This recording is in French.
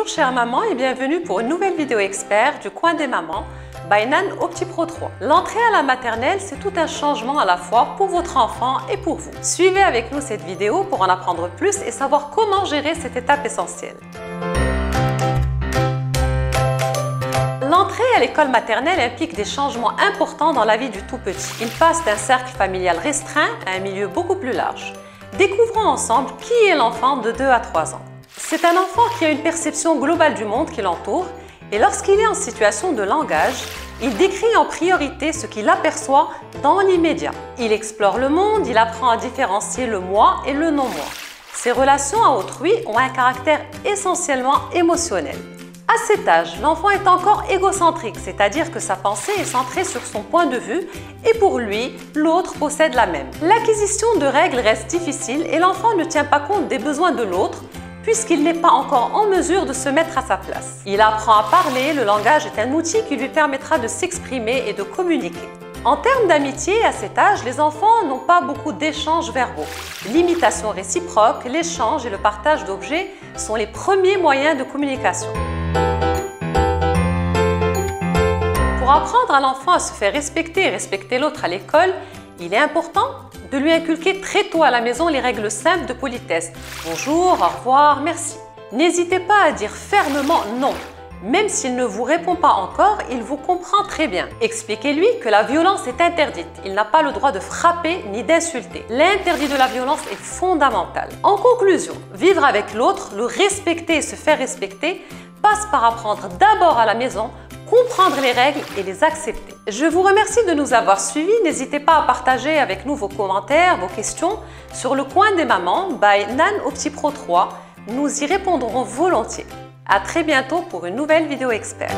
Bonjour chère maman et bienvenue pour une nouvelle vidéo expert du coin des mamans by Nan au Petit Pro 3. L'entrée à la maternelle, c'est tout un changement à la fois pour votre enfant et pour vous. Suivez avec nous cette vidéo pour en apprendre plus et savoir comment gérer cette étape essentielle. L'entrée à l'école maternelle implique des changements importants dans la vie du tout petit. Il passe d'un cercle familial restreint à un milieu beaucoup plus large. Découvrons ensemble qui est l'enfant de 2 à 3 ans. C'est un enfant qui a une perception globale du monde qui l'entoure et lorsqu'il est en situation de langage, il décrit en priorité ce qu'il aperçoit dans l'immédiat. Il explore le monde, il apprend à différencier le moi et le non-moi. Ses relations à autrui ont un caractère essentiellement émotionnel. À cet âge, l'enfant est encore égocentrique, c'est-à-dire que sa pensée est centrée sur son point de vue et pour lui, l'autre possède la même. L'acquisition de règles reste difficile et l'enfant ne tient pas compte des besoins de l'autre puisqu'il n'est pas encore en mesure de se mettre à sa place. Il apprend à parler, le langage est un outil qui lui permettra de s'exprimer et de communiquer. En termes d'amitié, à cet âge, les enfants n'ont pas beaucoup d'échanges verbaux. L'imitation réciproque, l'échange et le partage d'objets sont les premiers moyens de communication. Pour apprendre à l'enfant à se faire respecter et respecter l'autre à l'école, il est important de lui inculquer très tôt à la maison les règles simples de politesse. Bonjour, au revoir, merci. N'hésitez pas à dire fermement non. Même s'il ne vous répond pas encore, il vous comprend très bien. Expliquez-lui que la violence est interdite. Il n'a pas le droit de frapper ni d'insulter. L'interdit de la violence est fondamental. En conclusion, vivre avec l'autre, le respecter et se faire respecter passe par apprendre d'abord à la maison, comprendre les règles et les accepter. Je vous remercie de nous avoir suivis. N'hésitez pas à partager avec nous vos commentaires, vos questions sur le coin des mamans by Nan au Petit Pro 3. Nous y répondrons volontiers. À très bientôt pour une nouvelle vidéo expert.